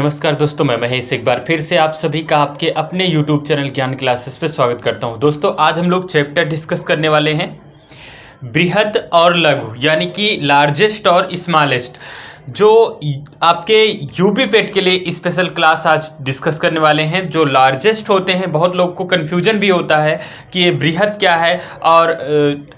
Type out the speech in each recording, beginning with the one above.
नमस्कार दोस्तों, मैं महेश एक बार फिर से आप सभी का आपके अपने YouTube चैनल ज्ञान क्लासेस पे स्वागत करता हूं। दोस्तों आज हम लोग चैप्टर डिस्कस करने वाले हैं बृहद और लघु, यानी कि लार्जेस्ट और स्मॉलेस्ट, जो आपके यूपी पेट के लिए स्पेशल क्लास आज डिस्कस करने वाले हैं। जो लार्जेस्ट होते हैं, बहुत लोग को कन्फ्यूजन भी होता है कि ये बृहद क्या है और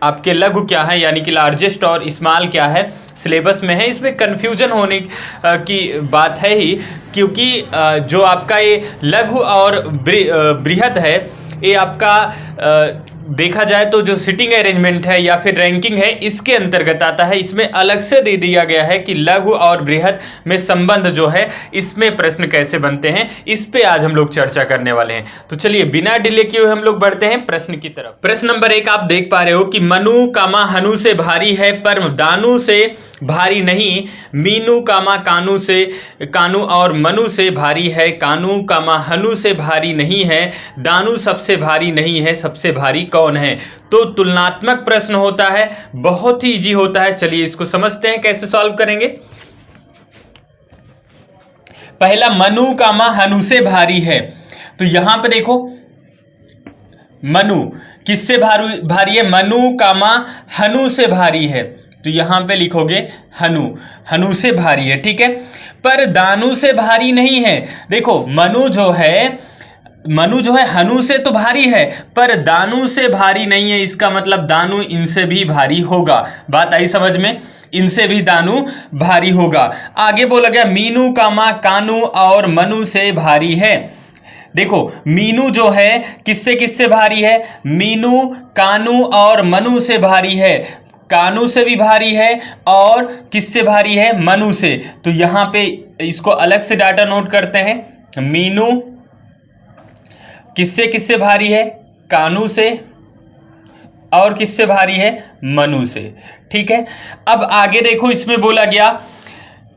आपके लघु क्या है, यानी कि लार्जेस्ट और स्मॉल क्या है, सिलेबस में है। इसमें कन्फ्यूजन होने की बात है ही, क्योंकि जो आपका ये लघु और बृहद है, ये आपका देखा जाए तो जो सिटिंग अरेंजमेंट है या फिर रैंकिंग है, इसके अंतर्गत आता है। इसमें अलग से दे दिया गया है कि लघु और बृहद में संबंध जो है, इसमें प्रश्न कैसे बनते हैं, इस पे आज हम लोग चर्चा करने वाले हैं। तो चलिए बिना डिले किए हम लोग बढ़ते हैं प्रश्न की तरफ। प्रश्न नंबर 1 आप देख पा रहे हो कि मनु कामा हनु से भारी है पर दानु से भारी नहीं। मीनू कामा कानू से, कानू और मनु से भारी है। कानू कामा हनु से भारी नहीं है। दानू सबसे भारी नहीं है। सबसे भारी कौन है? तो तुलनात्मक प्रश्न होता है, बहुत ही इजी होता है। चलिए इसको समझते हैं कैसे सॉल्व करेंगे। पहला, मनु कामा हनु से भारी है, तो यहां पे देखो मनु किससे भारी है? मनु कामा हनु से भारी है, तो यहां पे लिखोगे हनु, हनु से भारी है, ठीक है। पर दानु से भारी नहीं है। देखो मनु जो है हनु से तो भारी है, पर दानु से भारी नहीं है। इसका मतलब दानु इनसे भी भारी होगा। बात आई समझ में? इनसे भी दानु भारी होगा। आगे बोला गया मीनू कामा कानू और मनु से भारी है। देखो मीनू जो है किससे किससे भारी है? मीनू कानू और मनु से भारी है। कानू से भी भारी है और किससे भारी है? मनु से। तो यहां पे इसको अलग से डाटा नोट करते हैं। मीनू किससे किससे भारी है? कानू से। और किससे भारी है? मनु से, ठीक है। अब आगे देखो, इसमें बोला गया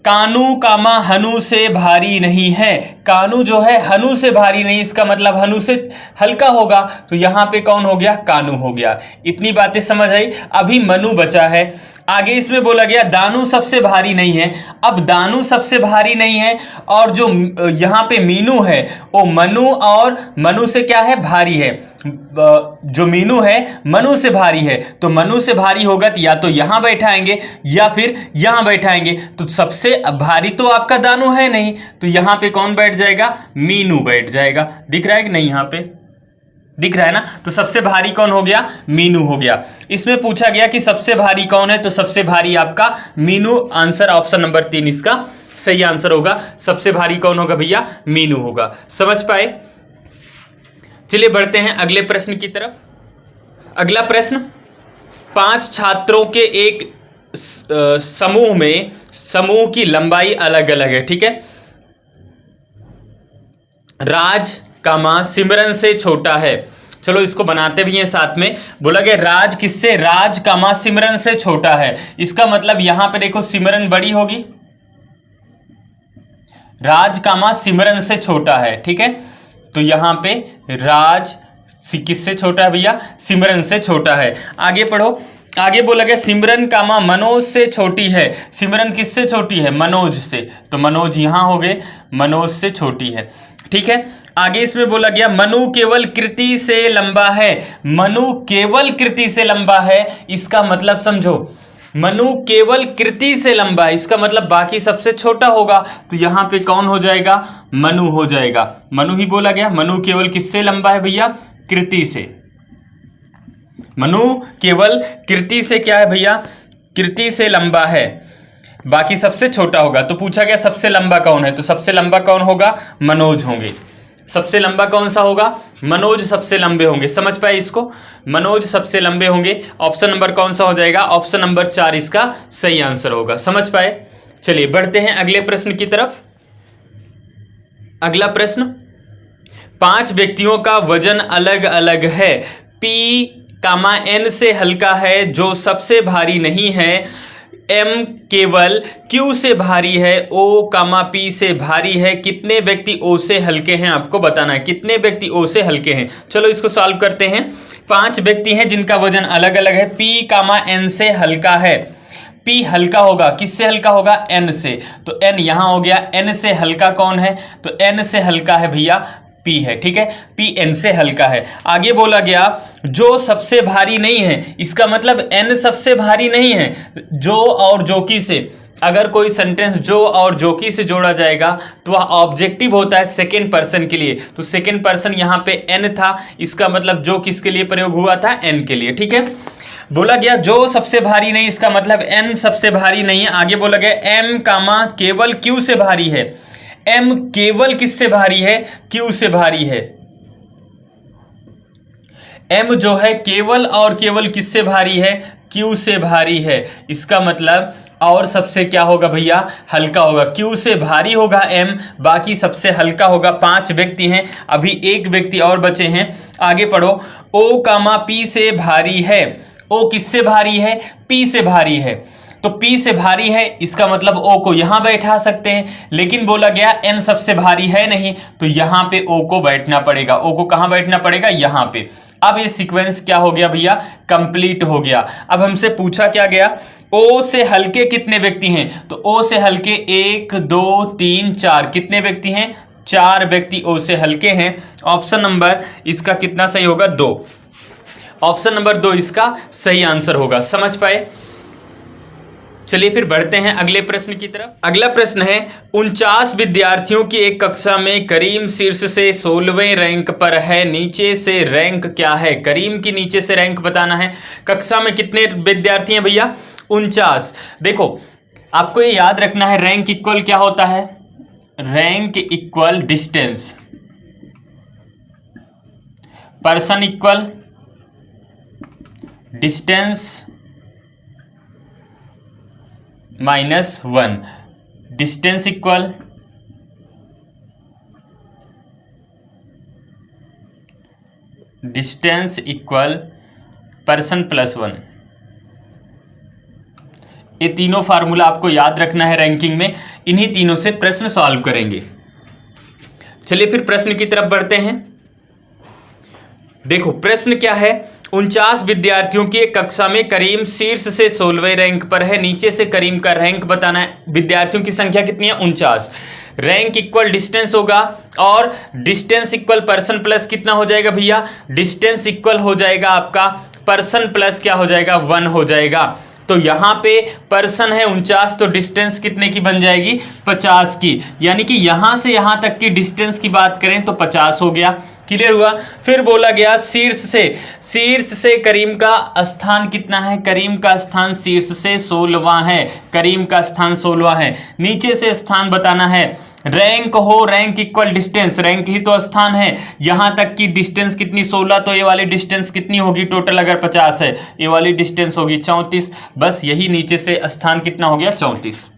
कानू कामा हनु से भारी नहीं है। कानू जो है हनु से भारी नहीं, इसका मतलब हनु से हल्का होगा, तो यहां पे कौन हो गया? कानू हो गया। इतनी बातें समझ आई। अभी मनु बचा है। आगे इसमें बोला गया दानू सबसे भारी नहीं है। अब दानू सबसे भारी नहीं है, और जो यहाँ पे मीनू है वो मनु और मनु से क्या है? भारी है। जो मीनू है मनु से भारी है, तो मनु से भारी होगा तो या तो यहां बैठाएंगे या फिर यहां बैठाएंगे। तो सबसे भारी तो आपका दानू है नहीं, तो यहां पे कौन बैठ जाएगा? मीनू बैठ जाएगा। दिख रहा है कि नहीं? यहां पे दिख रहा है ना? तो सबसे भारी कौन हो गया? मीनू हो गया। इसमें पूछा गया कि सबसे भारी कौन है, तो सबसे भारी आपका मीनू। आंसर ऑप्शन नंबर 3 इसका सही आंसर होगा। सबसे भारी कौन होगा भैया? मीनू होगा। समझ पाए? चलिए बढ़ते हैं अगले प्रश्न की तरफ। अगला प्रश्न, 5 छात्रों के एक समूह में समूह की लंबाई अलग अलग है, ठीक है। राज कामा सिमरन से छोटा है। चलो इसको बनाते भी हैं साथ में। बोला गया राज किससे? राज कामा सिमरन से छोटा है। इसका मतलब यहां पे देखो सिमरन बड़ी होगी, राज कामा सिमरन से छोटा है, ठीक है। तो यहां पे राज किससे छोटा है भैया? सिमरन से छोटा है। आगे पढ़ो। आगे बोला गया सिमरन कामा मनोज से छोटी है। सिमरन किससे छोटी है? मनोज से, तो मनोज यहां हो गए, मनोज से छोटी है, ठीक है। आगे इसमें बोला गया मनु केवल कृति से लंबा है। मनु केवल कृति से लंबा है, इसका मतलब समझो, मनु केवल कृति से लंबा है, इसका मतलब बाकी सबसे छोटा होगा। तो यहां पे कौन हो जाएगा? मनु हो जाएगा। मनु ही बोला गया। मनु केवल किससे लंबा है भैया? कृति से। मनु केवल कृति से क्या है भैया? कृति से लंबा है, बाकी सबसे छोटा होगा। तो पूछा गया सबसे लंबा कौन है, तो सबसे लंबा कौन होगा? मनोज होंगे। सबसे लंबा कौन सा होगा? मनोज सबसे लंबे होंगे। समझ पाए इसको? मनोज सबसे लंबे होंगे। ऑप्शन नंबर कौन सा हो जाएगा? ऑप्शन नंबर 4 इसका सही आंसर होगा। समझ पाए? चलिए बढ़ते हैं अगले प्रश्न की तरफ। अगला प्रश्न, 5 व्यक्तियों का वजन अलग अलग है। P, N से हल्का है, जो सबसे भारी नहीं है। M केवल Q से भारी है। O, P से भारी है। कितने व्यक्ति O से हल्के हैं? आपको बताना है कितने व्यक्ति O से हल्के हैं। चलो इसको सॉल्व करते हैं। 5 व्यक्ति हैं जिनका वजन अलग अलग है। P, N से हल्का है। P हल्का होगा, किससे हल्का होगा? N से। तो N यहां हो गया, N से हल्का कौन है? तो N से हल्का है भैया P है, ठीक है, P N से हल्का है। आगे बोला गया जो सबसे भारी नहीं है, इसका मतलब N सबसे भारी नहीं है। जो और जो की से अगर कोई सेंटेंस जो और जो की से जोड़ा जाएगा तो वह ऑब्जेक्टिव होता है सेकेंड पर्सन के लिए। तो सेकेंड पर्सन यहाँ पे N था, इसका मतलब जो किसके लिए प्रयोग हुआ था? N के लिए, ठीक है। बोला गया जो सबसे भारी नहीं, इसका मतलब N सबसे भारी नहीं है। आगे बोला गया M कामा केवल Q से भारी है। M केवल किससे भारी है? Q से भारी है। M जो है केवल और केवल किससे भारी है? Q से भारी है। इसका मतलब और सबसे क्या होगा भैया? हल्का होगा। Q से भारी होगा M, बाकी सबसे हल्का होगा। 5 व्यक्ति हैं, अभी एक व्यक्ति और बचे हैं। आगे पढ़ो। O कामा P से भारी है। O किससे भारी है? P से भारी है। तो P से भारी है, इसका मतलब O को यहां बैठा सकते हैं, लेकिन बोला गया N सबसे भारी है नहीं, तो यहां पे O को बैठना पड़ेगा। O को कहां बैठना पड़ेगा? यहां पे। अब ये सीक्वेंस क्या हो गया भैया? कंप्लीट हो गया। अब हमसे पूछा क्या गया? O से हल्के कितने व्यक्ति हैं? तो O से हल्के 1 2 3 4 कितने व्यक्ति हैं? 4 व्यक्ति O से हल्के हैं। ऑप्शन नंबर इसका कितना सही होगा? 2। ऑप्शन नंबर 2 इसका सही आंसर होगा। समझ पाए? चलिए फिर बढ़ते हैं अगले प्रश्न की तरफ। अगला प्रश्न है 49 विद्यार्थियों की एक कक्षा में करीम शीर्ष से 16वें रैंक पर है, नीचे से रैंक क्या है? करीम की नीचे से रैंक बताना है। कक्षा में कितने विद्यार्थी हैं भैया? 49। देखो आपको ये याद रखना है, रैंक इक्वल क्या होता है? Rank equal distance, person equal distance -1, distance equal person +1। ये तीनों फार्मूला आपको याद रखना है रैंकिंग में, इन्हीं तीनों से प्रश्न सॉल्व करेंगे। चलिए फिर प्रश्न की तरफ बढ़ते हैं। देखो प्रश्न क्या है? 49 विद्यार्थियों की एक कक्षा में करीम शीर्ष से 16वें रैंक पर है, नीचे से करीम का रैंक बताना है। विद्यार्थियों की संख्या कितनी है? 49। रैंक इक्वल डिस्टेंस होगा, और डिस्टेंस इक्वल पर्सन प्लस कितना हो जाएगा भैया? डिस्टेंस इक्वल हो जाएगा आपका पर्सन प्लस क्या हो जाएगा? 1 हो जाएगा। तो यहां पे पर्सन है 49, तो डिस्टेंस कितने की बन जाएगी? 50 की। यानी कि यहां से यहां तक की डिस्टेंस की बात करें तो 50 हो गया। क्लियर हुआ? फिर बोला गया शीर्ष से करीम का स्थान कितना है? करीम का स्थान शीर्ष से 16वां है। करीम का स्थान 16वां है। नीचे से स्थान बताना है। रैंक हो, रैंक इक्वल डिस्टेंस, रैंक ही तो स्थान है। यहां तक की डिस्टेंस कितनी? 16, तो ये वाली डिस्टेंस कितनी होगी टोटल? अगर 50 है, ये वाली डिस्टेंस होगी 34। बस यही नीचे से स्थान कितना हो गया? 34।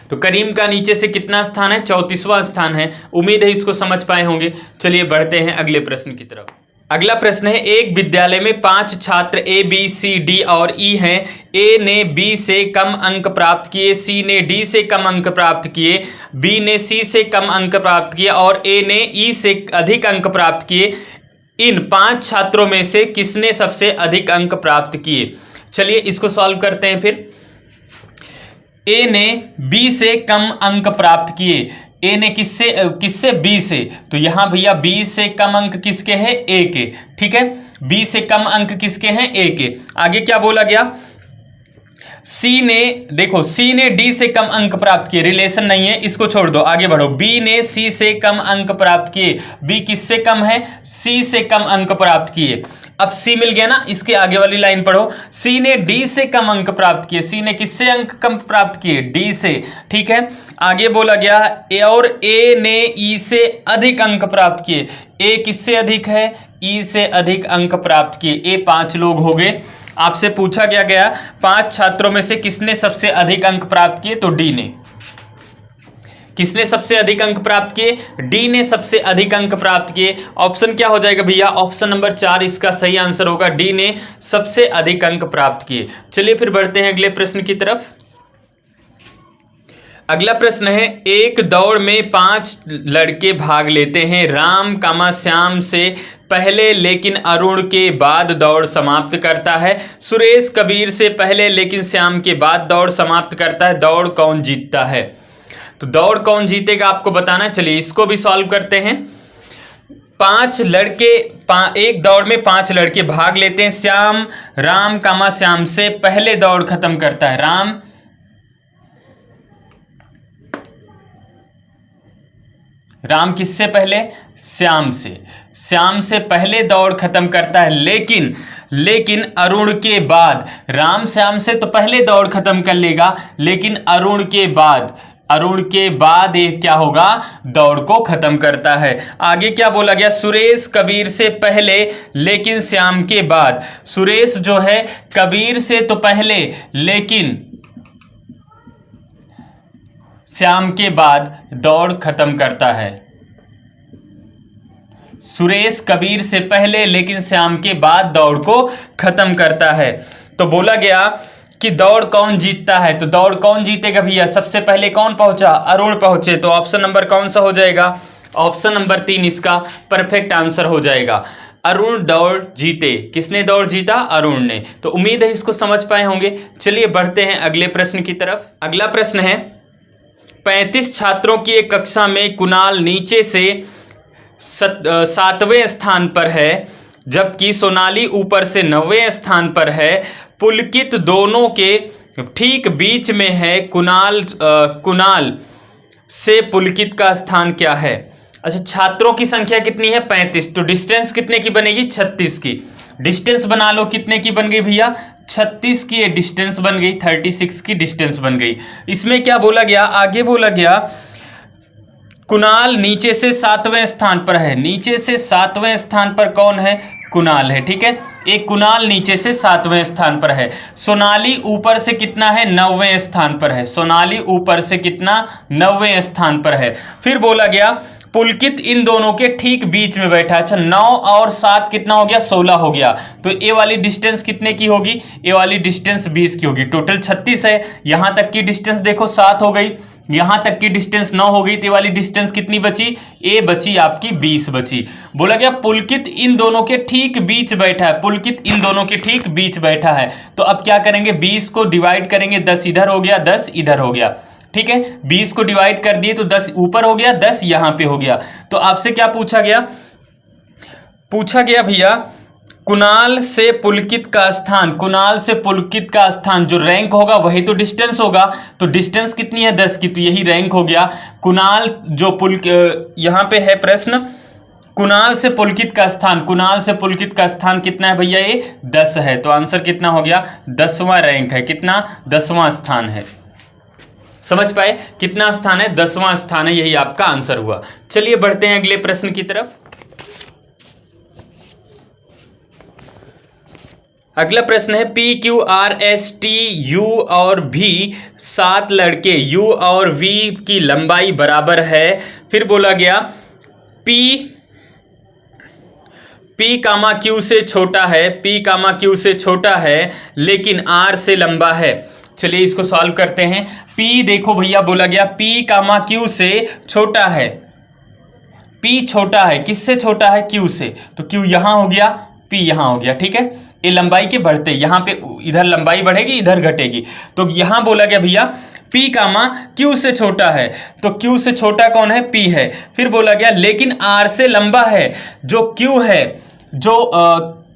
तो करीम का नीचे से कितना स्थान है? 34वां स्थान है। उम्मीद है इसको समझ पाए होंगे। चलिए बढ़ते हैं अगले प्रश्न की तरफ। अगला प्रश्न है एक विद्यालय में 5 छात्र A B C D और E हैं। A ने B से कम अंक प्राप्त किए, C ने D से कम अंक प्राप्त किए, B ने C से कम अंक प्राप्त किए और A ने E से अधिक अंक प्राप्त किए। इन 5 छात्रों में से किसने सबसे अधिक अंक प्राप्त किए? चलिए इसको सॉल्व करते हैं फिर। A ने B से कम अंक प्राप्त किए। A ने किससे? B से। तो यहां भैया B से कम अंक किसके हैं? A के। ठीक है, B से कम अंक किसके हैं? A के। आगे क्या बोला गया? C ने, देखो C ने D से कम अंक प्राप्त किए, रिलेशन नहीं है, इसको छोड़ दो, आगे बढ़ो। B ने C से कम अंक प्राप्त किए। B किससे कम है? C से कम अंक प्राप्त किए। अब C मिल गया ना, इसके आगे वाली लाइन पढ़ो। C ने D से कम अंक प्राप्त किए। C ने किससे अंक कम प्राप्त किए? D से। ठीक है, आगे बोला गया और A ने E से अधिक अंक प्राप्त किए। A किससे अधिक है? E से अधिक अंक प्राप्त किए। A 5 लोग हो गए। आपसे पूछा गया 5 छात्रों में से किसने सबसे अधिक अंक प्राप्त किए? तो D ने। किसने सबसे अधिक अंक प्राप्त किए? D ने सबसे अधिक अंक प्राप्त किए। ऑप्शन क्या हो जाएगा भैया? ऑप्शन नंबर 4 इसका सही आंसर होगा। D ने सबसे अधिक अंक प्राप्त किए। चलिए फिर बढ़ते हैं अगले प्रश्न की तरफ। अगला प्रश्न है एक दौड़ में 5 लड़के भाग लेते हैं। राम, श्याम से पहले लेकिन अरुण के बाद दौड़ समाप्त करता है। सुरेश कबीर से पहले लेकिन श्याम के बाद दौड़ समाप्त करता है। दौड़ कौन जीतता है? तो दौड़ कौन जीतेगा आपको बताना। चलिए इसको भी सॉल्व करते हैं। एक दौड़ में 5 लड़के भाग लेते हैं। श्याम राम श्याम से पहले दौड़ खत्म करता है। राम किससे पहले? श्याम से पहले दौड़ खत्म करता है। लेकिन अरुण के बाद, राम श्याम से तो पहले दौड़ खत्म कर लेगा, लेकिन अरुण के बाद ये क्या होगा? दौड़ को खत्म करता है। आगे क्या बोला गया? सुरेश कबीर से पहले लेकिन श्याम के बाद। सुरेश जो है कबीर से तो पहले लेकिन श्याम के बाद दौड़ खत्म करता है। सुरेश कबीर से पहले लेकिन श्याम के बाद दौड़ को खत्म करता है। तो बोला गया कि दौड़ कौन जीतता है। तो दौड़ कौन जीतेगा भैया? सबसे पहले कौन पहुंचा? अरुण पहुंचे। तो ऑप्शन नंबर कौन सा हो जाएगा? ऑप्शन नंबर 3 इसका परफेक्ट आंसर हो जाएगा। अरुण दौड़ जीते। किसने दौड़ जीता? अरुण ने। तो उम्मीद है इसको समझ पाए होंगे। चलिए बढ़ते हैं अगले प्रश्न की तरफ। अगला प्रश्न है, 35 छात्रों की एक कक्षा में कुणाल नीचे से 7वें स्थान पर है, जबकि सोनाली ऊपर से 9वें स्थान पर है। पुलकित दोनों के ठीक बीच में है। कुणाल से पुलकित का स्थान क्या है? अच्छा, छात्रों की संख्या कितनी है? 35। तो डिस्टेंस कितने की बनेगी? 36 की। डिस्टेंस बना लो, कितने की बन गई भैया? 36 की ये डिस्टेंस बन गई, 36 की डिस्टेंस बन गई। इसमें क्या बोला गया? आगे बोला गया कुणाल नीचे से 7वें स्थान पर है। नीचे से 7वें स्थान पर कौन है? कुणाल है। ठीक है, एक कुणाल नीचे से 7वें स्थान पर है। सोनाली ऊपर से कितना है? 9वें स्थान पर है। सोनाली ऊपर से कितना? 9वें स्थान पर है। फिर बोला गया पुलकित इन दोनों के ठीक बीच में बैठा। अच्छा, 9 और 7 कितना हो गया? 16 हो गया। तो ए वाली डिस्टेंस कितने की होगी? ए वाली डिस्टेंस 20 की होगी। टोटल 36 है। यहां तक की डिस्टेंस देखो 7 हो गई, यहां तक की डिस्टेंस 9 हो गई। तो वाली डिस्टेंस कितनी बची? ए बची आपकी 20 बची। बोला गया पुलकित इन दोनों के ठीक बीच बैठा है। पुलकित इन दोनों के ठीक बीच बैठा है। तो अब क्या करेंगे? 20 को डिवाइड करेंगे, 10 इधर हो गया, 10 इधर हो गया। ठीक है, 20 को डिवाइड कर दिए तो 10 ऊपर हो गया, 10 यहां पे हो गया। तो आपसे क्या पूछा गया? पूछा गया भैया कुणाल से पुलकित का स्थान। कुणाल से पुलकित का स्थान जो रैंक होगा वही तो डिस्टेंस होगा। तो डिस्टेंस कितनी है? 10 की। तो यही रैंक हो गया। कुणाल जो यहां पे है प्रश्न, कुणाल से पुलकित का स्थान। कुणाल से पुलकित का स्थान कितना है भैया? ये 10 है। तो आंसर कितना हो गया? 10वां रैंक है। कितना? 10वां स्थान है। समझ पाए? कितना स्थान है? 10वां स्थान है। यही आपका आंसर हुआ। चलिए बढ़ते हैं अगले प्रश्न की तरफ। अगला प्रश्न है P Q R S T U और V 7 लड़के U और V की लंबाई बराबर है। फिर बोला गया P कामा Q से छोटा है। P कामा Q से छोटा है लेकिन R से लंबा है। चलिए इसको सॉल्व करते हैं। P देखो भैया बोला गया P कामा Q से छोटा है। P छोटा है, किससे छोटा है? Q से। तो Q यहां हो गया, P यहां हो गया। ठीक है, ये लंबाई के बढ़ते, यहां पे इधर लंबाई बढ़ेगी, इधर घटेगी। तो यहां बोला गया भैया P कामा Q से छोटा है। तो Q से छोटा कौन है? P है। फिर बोला गया लेकिन R से लंबा है। जो Q है, जो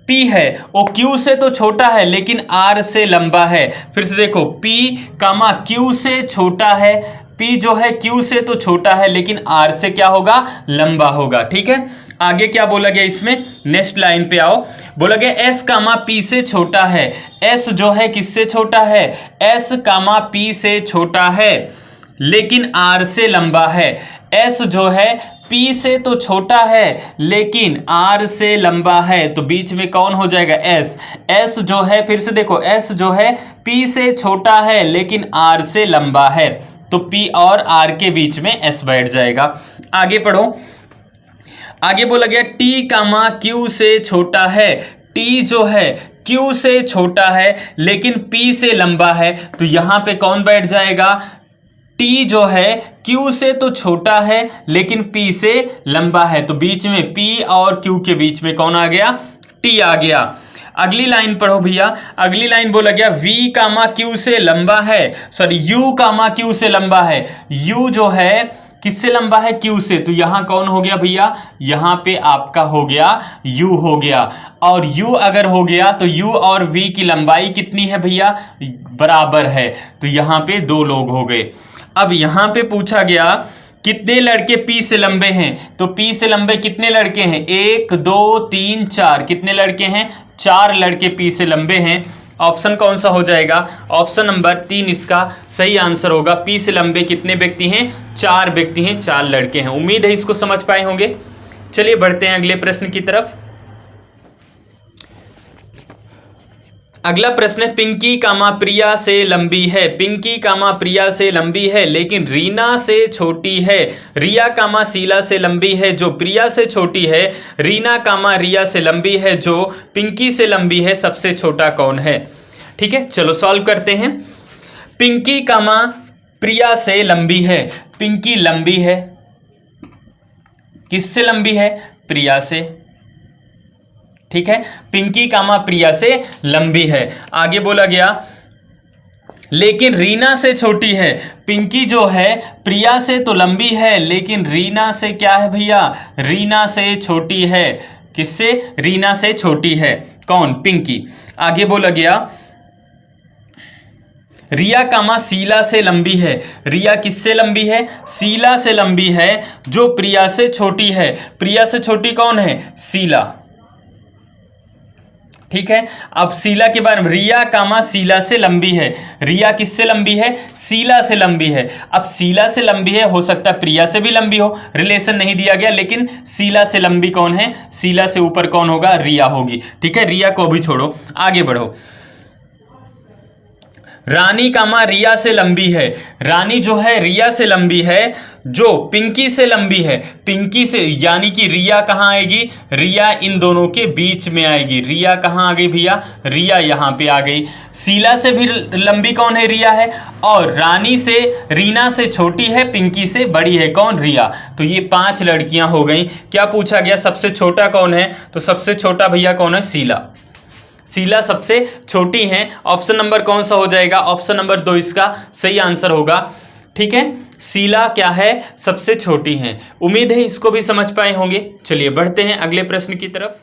P है वो Q से तो छोटा है लेकिन R से लंबा है। फिर से देखो P कामा Q से छोटा है। P जो है Q से तो छोटा है लेकिन R से क्या होगा? लंबा होगा। ठीक है, आगे क्या बोला गया इसमें? नेक्स्ट लाइन पे आओ। बोला गया S कामा P से छोटा है। S जो है किससे छोटा है? S कामा P से छोटा है लेकिन R से लंबा है। S जो है P से तो छोटा है लेकिन R से लंबा है। तो बीच में कौन हो जाएगा? S। S जो है, फिर से देखो S जो है P से छोटा है लेकिन R से लंबा है। तो P और R के बीच में S बैठ जाएगा। आगे पढ़ो। आगे बोला गया T कामा Q से छोटा है। T जो है Q से छोटा है लेकिन P से लंबा है। तो यहां पे कौन बैठ जाएगा? टी जो है क्यू से तो छोटा है लेकिन पी से लंबा है, तो बीच में पी और क्यू के बीच में कौन आ गया, टी आ गया। अगली लाइन पढ़ो भैया, अगली लाइन बोला गया वी कामा क्यू से लंबा है, सॉरी यू कामा क्यू से लंबा है। यू जो है किससे लंबा है, क्यू से, तो यहां कौन हो गया भैया, यहां पे आपका हो गया यू हो गया। और यू अगर हो गया तो यू और वी की लंबाई कितनी है भैया, बराबर है, तो यहां पे दो लोग हो गए। अब यहां पे पूछा गया कितने लड़के पी से लंबे हैं, तो पी से लंबे कितने लड़के हैं, 1 2 3 4, कितने लड़के हैं, 4 लड़के पी से लंबे हैं। ऑप्शन कौन सा हो जाएगा, ऑप्शन नंबर 3 इसका सही आंसर होगा। पी से लंबे कितने व्यक्ति हैं, 4 व्यक्ति हैं, 4 लड़के हैं। उम्मीद है इसको समझ पाए होंगे। चलिए बढ़ते हैं अगले प्रश्न की तरफ। अगला प्रश्न है पिंकी कामा प्रिया से लंबी है, पिंकी कामा प्रिया से लंबी है लेकिन रीना से छोटी है। रिया कामा शीला से लंबी है जो प्रिया से छोटी है। रीना कामा रिया से लंबी है जो पिंकी से लंबी है, सबसे छोटा कौन है। ठीक है, चलो सॉल्व करते हैं। पिंकी कामा प्रिया से लंबी है, पिंकी लंबी है, किससे लंबी है, प्रिया से। ठीक है, पिंकी कामा प्रिया से लंबी है। आगे बोला गया लेकिन रीना से छोटी है, पिंकी जो है प्रिया से तो लंबी है लेकिन रीना से क्या है भैया, रीना से छोटी है। किससे, रीना से छोटी है, कौन, पिंकी। आगे बोला गया रिया कामा शीला से लंबी है, रिया किससे लंबी है, शीला से लंबी है जो प्रिया से छोटी है। प्रिया से छोटी कौन है, शीला। ठीक है, अब शीला के बारे में, रिया कामा शीला से लंबी है, रिया किससे लंबी है, शीला से लंबी है। अब शीला से लंबी है, हो सकता है प्रिया से भी लंबी हो, रिलेशन नहीं दिया गया, लेकिन शीला से लंबी कौन है, शीला से ऊपर कौन होगा, रिया होगी। ठीक है, रिया को भी छोड़ो, आगे बढ़ो। रानी कामा रिया से लंबी है, रानी जो है रिया से लंबी है जो पिंकी से लंबी है। पिंकी से यानी कि रिया कहाँ आएगी, रिया इन दोनों के बीच में आएगी। रिया कहाँ आ गई भैया, रिया यहाँ पे आ गई। शीला से भी लंबी कौन है, रिया है। और रानी से, रीना से छोटी है, पिंकी से बड़ी है, कौन, रिया। तो ये 5 लड़कियां हो गई। क्या पूछा गया, सबसे छोटा कौन है, तो सबसे छोटा भैया कौन है, शीला। शीला सबसे छोटी हैं। ऑप्शन नंबर कौन सा हो जाएगा, ऑप्शन नंबर 2 इसका सही आंसर होगा। ठीक है, शीला क्या है, सबसे छोटी हैं। उम्मीद है इसको भी समझ पाए होंगे। चलिए बढ़ते हैं अगले प्रश्न की तरफ।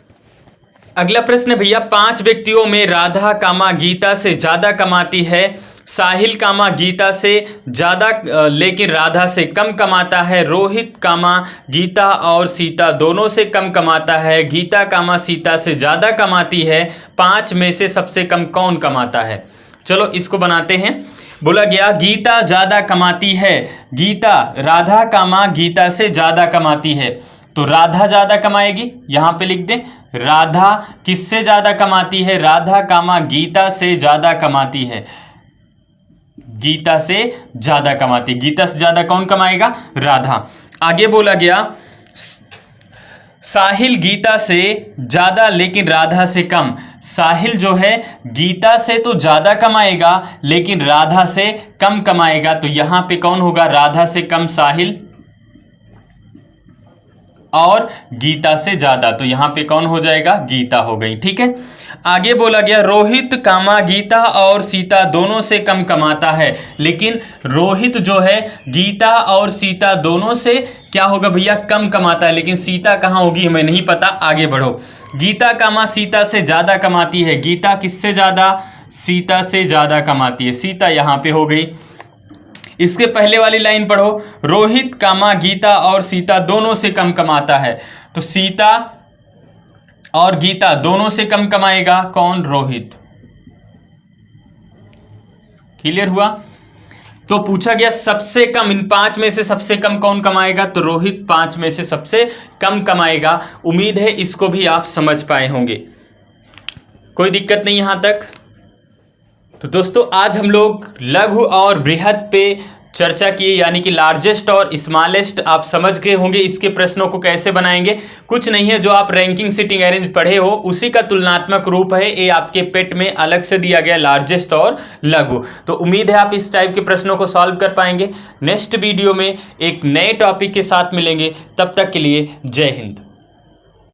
अगला प्रश्न भैया 5 व्यक्तियों में राधा कामा गीता से ज्यादा कमाती है, साहिल कामा गीता से ज़्यादा लेकिन राधा से कम कमाता है। रोहित कामा गीता और सीता दोनों से कम कमाता है। गीता कामा सीता से ज़्यादा कमाती है। 5 में से सबसे कम कौन कमाता है। चलो इसको बनाते हैं। बोला गया गीता ज़्यादा कमाती है, गीता राधा कामा गीता से ज़्यादा कमाती है, तो राधा ज़्यादा कमाएगी। यहाँ पे लिख दें, राधा किससे ज़्यादा कमाती है, राधा कामा गीता से ज़्यादा कमाती है, गीता से ज्यादा कमाती। गीता से ज्यादा कौन कमाएगा, राधा। आगे बोला गया साहिल गीता से ज्यादा लेकिन राधा से कम। साहिल जो है गीता से तो ज्यादा कमाएगा लेकिन राधा से कम कमाएगा, तो यहां पे कौन होगा, राधा से कम साहिल और गीता से ज्यादा, तो यहां पे कौन हो जाएगा, गीता हो गई। ठीक है, आगे बोला गया रोहित कामा गीता और सीता दोनों से कम कमाता है, लेकिन रोहित जो है गीता और सीता दोनों से क्या होगा भैया, कम कमाता है, लेकिन सीता कहाँ होगी हमें नहीं पता। आगे बढ़ो। गीता कामा सीता से ज़्यादा कमाती है, गीता किससे ज़्यादा, सीता से ज़्यादा कमाती है, सीता यहाँ पे हो गई। इसके पहले वाली लाइन पढ़ो, रोहित कामा गीता और सीता दोनों से कम कमाता है, तो सीता और गीता दोनों से कम कमाएगा कौन, रोहित। क्लियर हुआ। तो पूछा गया सबसे कम, इन 5 में से सबसे कम कौन कमाएगा, तो रोहित 5 में से सबसे कम कमाएगा। उम्मीद है इसको भी आप समझ पाए होंगे, कोई दिक्कत नहीं यहां तक। तो दोस्तों आज हम लोग लघु और बृहद पे चर्चा किए, यानी कि लार्जेस्ट और स्मॉलेस्ट आप समझ गए होंगे। इसके प्रश्नों को कैसे बनाएंगे, कुछ नहीं है, जो आप रैंकिंग सिटिंग अरेंज पढ़े हो उसी का तुलनात्मक रूप है। ये आपके पेट में अलग से दिया गया लार्जेस्ट और लघु। तो उम्मीद है आप इस टाइप के प्रश्नों को सॉल्व कर पाएंगे। नेक्स्ट वीडियो में एक नए टॉपिक के साथ मिलेंगे, तब तक के लिए जय हिंद।